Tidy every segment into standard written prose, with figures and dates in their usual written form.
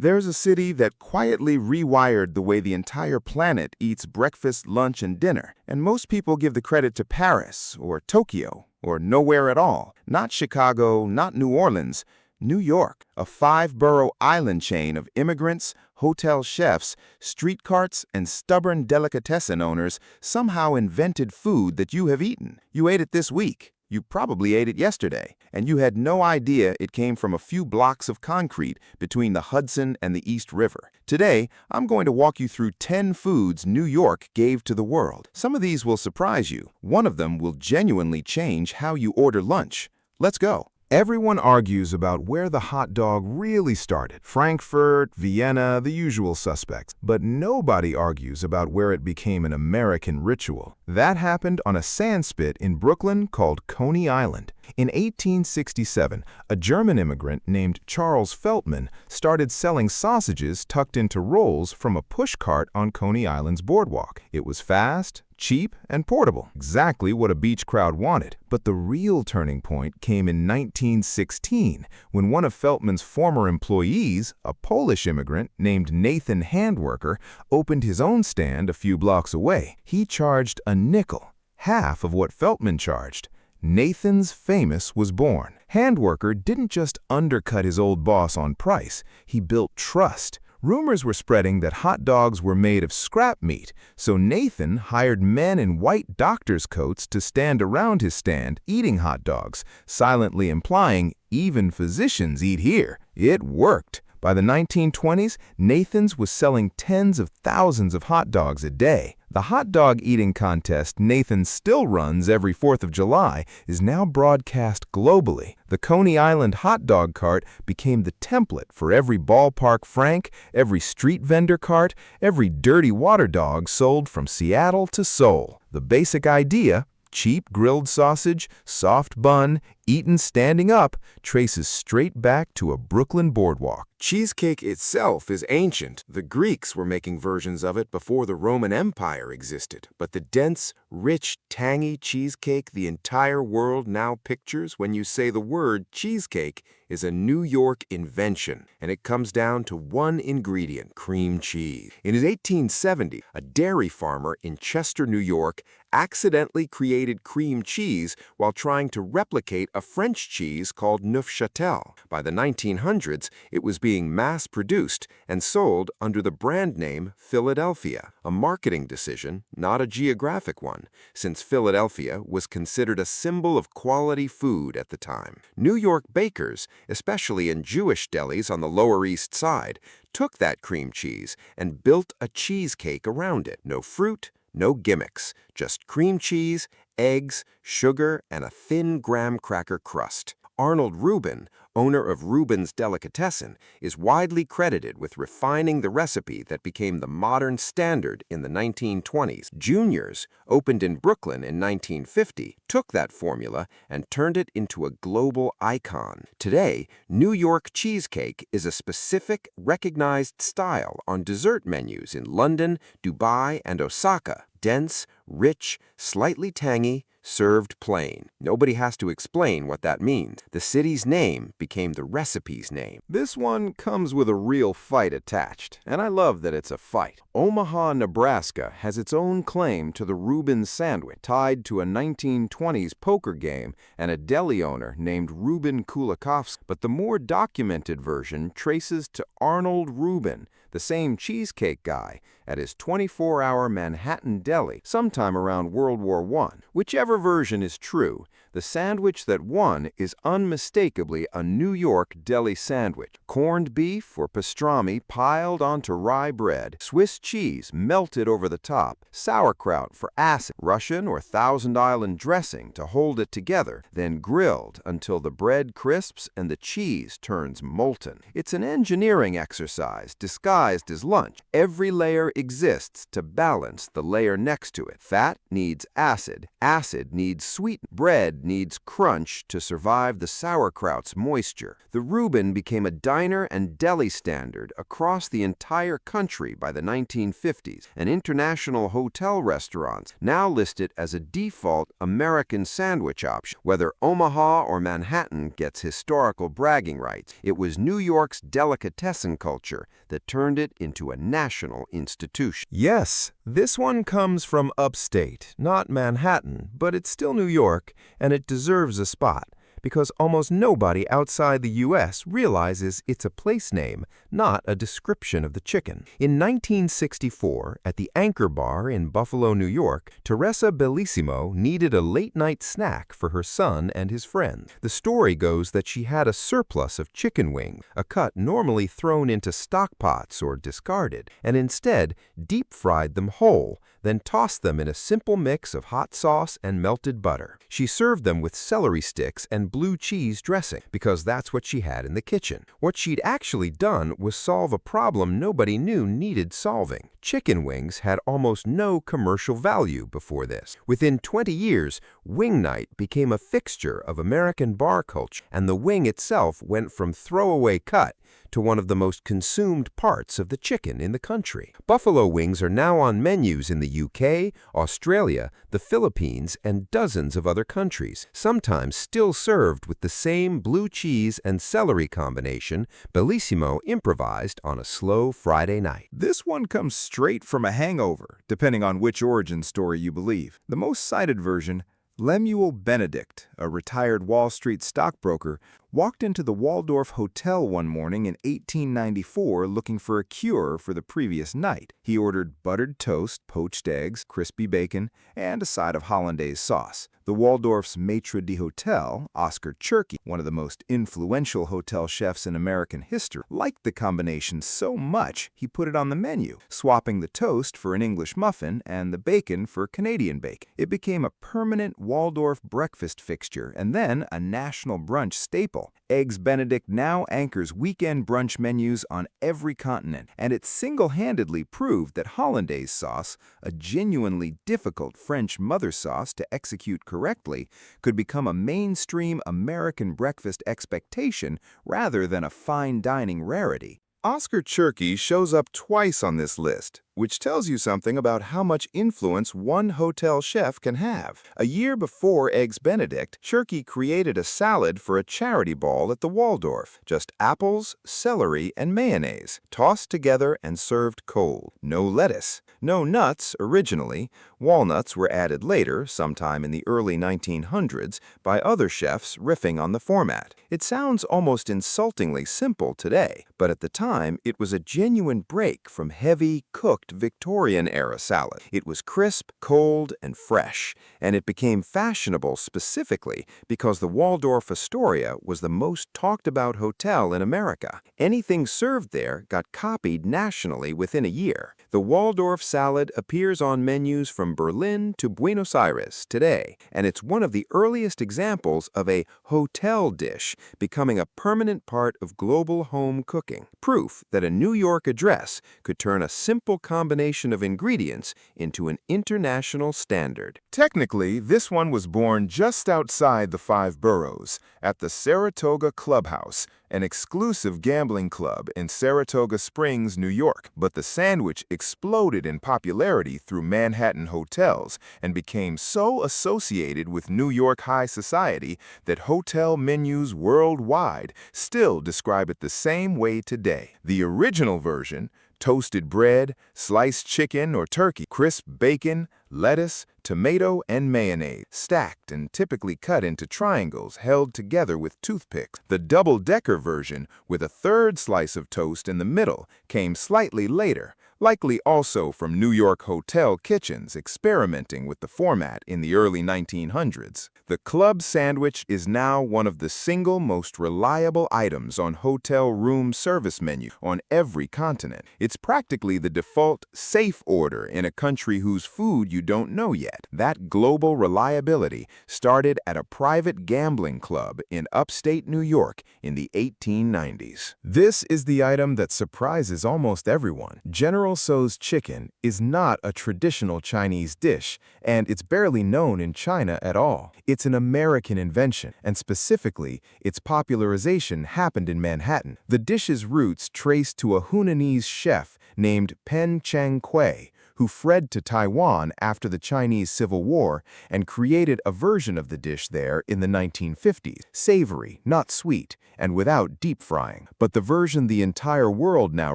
There's a city that quietly rewired the way the entire planet eats breakfast, lunch, and dinner, and most people give the credit to Paris or Tokyo or nowhere at all. Not Chicago, not New Orleans. New York, a five-borough island chain of immigrants, hotel chefs, street carts, and stubborn delicatessen owners somehow invented food that you have eaten. You ate it this week. You probably ate it yesterday, and you had no idea it came from a few blocks of concrete between the Hudson and the East River. Today, I'm going to walk you through 10 foods New York gave to the world. Some of these will surprise you. One of them will genuinely change how you order lunch. Let's go. Everyone argues about where the hot dog really started. Frankfurt, Vienna, the usual suspects. But nobody argues about where it became an American ritual. That happened on a sandspit in Brooklyn called Coney Island. In 1867, a German immigrant named Charles Feltman started selling sausages tucked into rolls from a pushcart on Coney Island's boardwalk. It was fast, cheap, and portable, exactly what a beach crowd wanted. But the real turning point came in 1916, when one of Feltman's former employees, a Polish immigrant named Nathan Handwerker, opened his own stand a few blocks away. He charged a nickel, half of what Feltman charged. Nathan's Famous was born. Handwerker didn't just undercut his old boss on price, he built trust. Rumors were spreading that hot dogs were made of scrap meat, so Nathan hired men in white doctor's coats to stand around his stand eating hot dogs, silently implying even physicians eat here. It worked. By the 1920s, Nathan's was selling tens of thousands of hot dogs a day. The hot dog eating contest Nathan still runs every 4th of July is now broadcast globally. The Coney Island hot dog cart became the template for every ballpark frank, every street vendor cart, every dirty water dog sold from Seattle to Seoul. The basic idea, cheap grilled sausage, soft bun, eaten standing up, traces straight back to a Brooklyn boardwalk. Cheesecake itself is ancient. The Greeks were making versions of it before the Roman Empire existed. But the dense, rich, tangy cheesecake the entire world now pictures when you say the word cheesecake is a New York invention, and it comes down to one ingredient, cream cheese. In 1870, a dairy farmer in Chester, New York, accidentally created cream cheese while trying to replicate a French cheese called Neufchâtel. By the 1900s, it was being mass-produced and sold under the brand name Philadelphia, a marketing decision, not a geographic one, since Philadelphia was considered a symbol of quality food at the time. New York bakers, especially in Jewish delis on the Lower East Side, took that cream cheese and built a cheesecake around it. No fruit, no gimmicks, just cream cheese, eggs, sugar, and a thin graham cracker crust. Arnold Rubin, owner of Rubin's Delicatessen, is widely credited with refining the recipe that became the modern standard in the 1920s. Junior's, opened in Brooklyn in 1950, took that formula and turned it into a global icon. Today, New York cheesecake is a specific, recognized style on dessert menus in London, Dubai, and Osaka. Dense, rich, slightly tangy, served plain. Nobody has to explain what that means. The city's name became the recipe's name. This one comes with a real fight attached, and I love that it's a fight. Omaha, Nebraska has its own claim to the Reuben sandwich, tied to a 1920s poker game and a deli owner named Reuben Kulikovsky. But the more documented version traces to Arnold Reuben, the same cheesecake guy, at his 24-hour Manhattan deli sometime around World War I. Whichever version is true, the sandwich that won is unmistakably a New York deli sandwich. Corned beef or pastrami piled onto rye bread, Swiss cheese melted over the top, sauerkraut for acid, Russian or Thousand Island dressing to hold it together, then grilled until the bread crisps and the cheese turns molten. It's an engineering exercise disguised as lunch. Every layer exists to balance the layer next to it. Fat needs acid, acid needs sweet, bread bread needs crunch to survive the sauerkraut's moisture. The Reuben became a diner and deli standard across the entire country by the 1950s, and international hotel restaurants now list it as a default American sandwich option. Whether Omaha or Manhattan gets historical bragging rights, it was New York's delicatessen culture that turned it into a national institution. Yes, this one comes from upstate, not Manhattan, but it's still New York, and it deserves a spot, because almost nobody outside the U.S. realizes it's a place name, not a description of the chicken. In 1964, at the Anchor Bar in Buffalo, New York, Teresa Bellissimo needed a late-night snack for her son and his friends. The story goes that she had a surplus of chicken wing, a cut normally thrown into stock pots or discarded, and instead deep-fried them whole, then tossed them in a simple mix of hot sauce and melted butter. She served them with celery sticks and blue cheese dressing, because that's what she had in the kitchen. What she'd actually done was solve a problem nobody knew needed solving. Chicken wings had almost no commercial value before this. Within 20 years, wing night became a fixture of American bar culture, and the wing itself went from throwaway cut to one of the most consumed parts of the chicken in the country. Buffalo wings are now on menus in the UK, Australia, the Philippines, and dozens of other countries, sometimes still served with the same blue cheese and celery combination Bellissimo improvised on a slow Friday night. This one comes straight from a hangover, depending on which origin story you believe. The most cited version, Lemuel Benedict, a retired Wall Street stockbroker, walked into the Waldorf Hotel one morning in 1894 looking for a cure for the previous night. He ordered buttered toast, poached eggs, crispy bacon, and a side of hollandaise sauce. The Waldorf's maitre d'hotel, Oscar Chirky, one of the most influential hotel chefs in American history, liked the combination so much he put it on the menu, swapping the toast for an English muffin and the bacon for Canadian bacon. It became a permanent Waldorf breakfast fixture and then a national brunch staple. Eggs Benedict now anchors weekend brunch menus on every continent, and it single-handedly proved that hollandaise sauce, a genuinely difficult French mother sauce to execute correctly, could become a mainstream American breakfast expectation rather than a fine dining rarity. Oscar Chirky shows up twice on this list, which tells you something about how much influence one hotel chef can have. A year before Eggs Benedict, Chirky created a salad for a charity ball at the Waldorf. Just apples, celery, and mayonnaise, tossed together and served cold. No lettuce. No nuts originally. Walnuts were added later, sometime in the early 1900s, by other chefs riffing on the format. It sounds almost insultingly simple today, but at the time, it was a genuine break from heavy, cooked Victorian-era salad. It was crisp, cold, and fresh, and it became fashionable specifically because the Waldorf Astoria was the most talked-about hotel in America. Anything served there got copied nationally within a year. The Waldorf salad appears on menus from Berlin to Buenos Aires today, and it's one of the earliest examples of a hotel dish becoming a permanent part of global home cooking. Proof that a New York address could turn a simple combination of ingredients into an international standard. Technically, this one was born just outside the Five Boroughs, at the Saratoga Clubhouse, an exclusive gambling club in Saratoga Springs, New York. But the sandwich exploded in popularity through Manhattan hotels and became so associated with New York high society that hotel menus worldwide still describe it the same way today. The original version, toasted bread, sliced chicken or turkey, crisp bacon, lettuce, tomato, and mayonnaise, stacked and typically cut into triangles held together with toothpicks. The double-decker version, with a third slice of toast in the middle, came slightly later, likely also from New York hotel kitchens experimenting with the format in the early 1900s. The club sandwich is now one of the single most reliable items on hotel room service menu on every continent. It's practically the default safe order in a country whose food you don't know yet. That global reliability started at a private gambling club in upstate New York in the 1890s. This is the item that surprises almost everyone. General General Tso's chicken is not a traditional Chinese dish, and it's barely known in China at all. It's an American invention, and specifically, its popularization happened in Manhattan. The dish's roots trace to a Hunanese chef named Pen Cheng Kui, who fled to Taiwan after the Chinese Civil War and created a version of the dish there in the 1950s. Savory, not sweet, and without deep frying. But the version the entire world now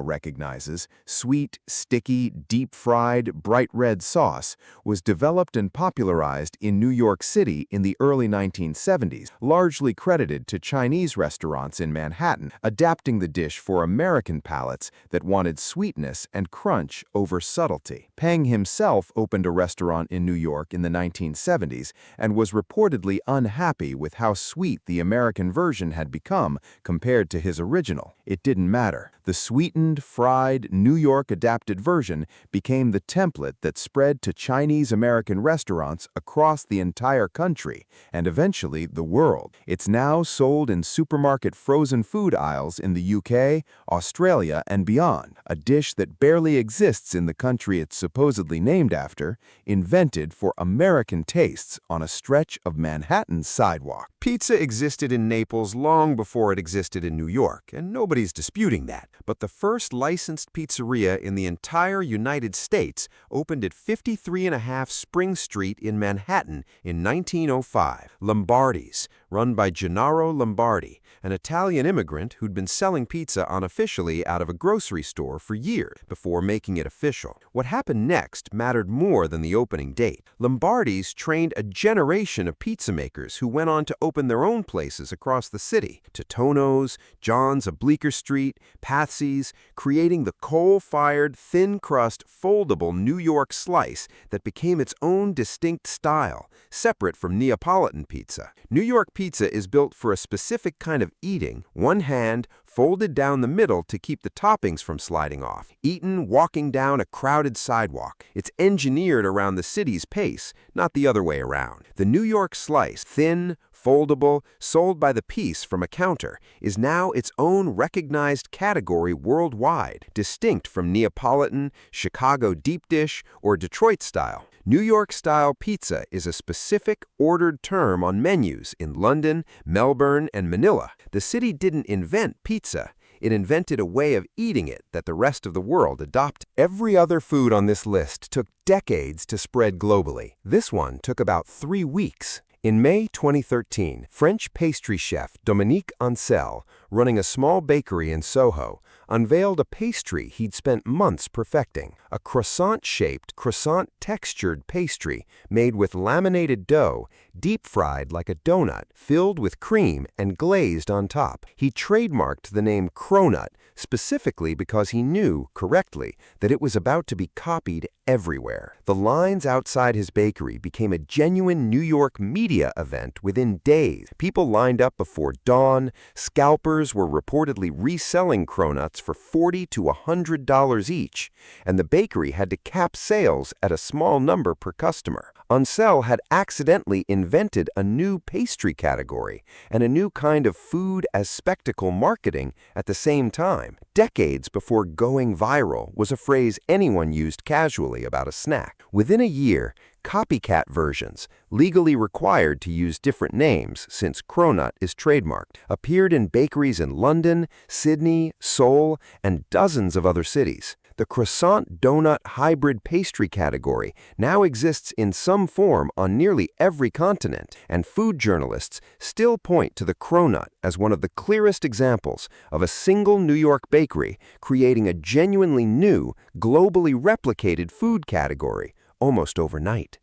recognizes, sweet, sticky, deep-fried, bright red sauce, was developed and popularized in New York City in the early 1970s, largely credited to Chinese restaurants in Manhattan, adapting the dish for American palates that wanted sweetness and crunch over subtlety. Peng himself opened a restaurant in New York in the 1970s and was reportedly unhappy with how sweet the American version had become compared to his original. It didn't matter. The sweetened, fried, New York-adapted version became the template that spread to Chinese-American restaurants across the entire country and eventually the world. It's now sold in supermarket frozen food aisles in the UK, Australia, and beyond, a dish that barely exists in the country it's supposedly named after, invented for American tastes on a stretch of Manhattan's sidewalk. Pizza existed in Naples long before it existed in New York, and nobody's disputing that. But the first licensed pizzeria in the entire United States opened at 53½ Spring Street in Manhattan in 1905. Lombardi's, run by Gennaro Lombardi, an Italian immigrant who'd been selling pizza unofficially out of a grocery store for years before making it official. What happened next mattered more than the opening date. Lombardi's trained a generation of pizza makers who went on to open their own places across the city, Totonno's, John's of Bleecker Street, Patsy's, creating the coal-fired, thin-crust, foldable New York slice that became its own distinct style, separate from Neapolitan pizza. New York pizza is built for a specific kind of eating, one hand, folded down the middle to keep the toppings from sliding off, eaten walking down a crowded sidewalk. It's engineered around the city's pace, not the other way around. The New York slice, thin, foldable, sold by the piece from a counter, is now its own recognized category worldwide, distinct from Neapolitan, Chicago deep dish, or Detroit style. New York-style pizza is a specific, ordered term on menus in London, Melbourne, and Manila. The city didn't invent pizza. It invented a way of eating it that the rest of the world adopted. Every other food on this list took decades to spread globally. This one took about 3 weeks. In May 2013, French pastry chef Dominique Ancel, running a small bakery in Soho, unveiled a pastry he'd spent months perfecting, a croissant-shaped, croissant-textured pastry made with laminated dough, deep-fried like a donut, filled with cream and glazed on top. He trademarked the name Cronut, specifically because he knew, correctly, that it was about to be copied everywhere. The lines outside his bakery became a genuine New York media event within days. People lined up before dawn, scalpers were reportedly reselling cronuts for $40 to $100 each, and the bakery had to cap sales at a small number per customer. Ancel had accidentally invented a new pastry category and a new kind of food as spectacle marketing at the same time. Decades before going viral was a phrase anyone used casually about a snack. Within a year, copycat versions, legally required to use different names since Cronut is trademarked, appeared in bakeries in London, Sydney, Seoul, and dozens of other cities. The croissant donut hybrid pastry category now exists in some form on nearly every continent, and food journalists still point to the Cronut as one of the clearest examples of a single New York bakery creating a genuinely new, globally replicated food category almost overnight.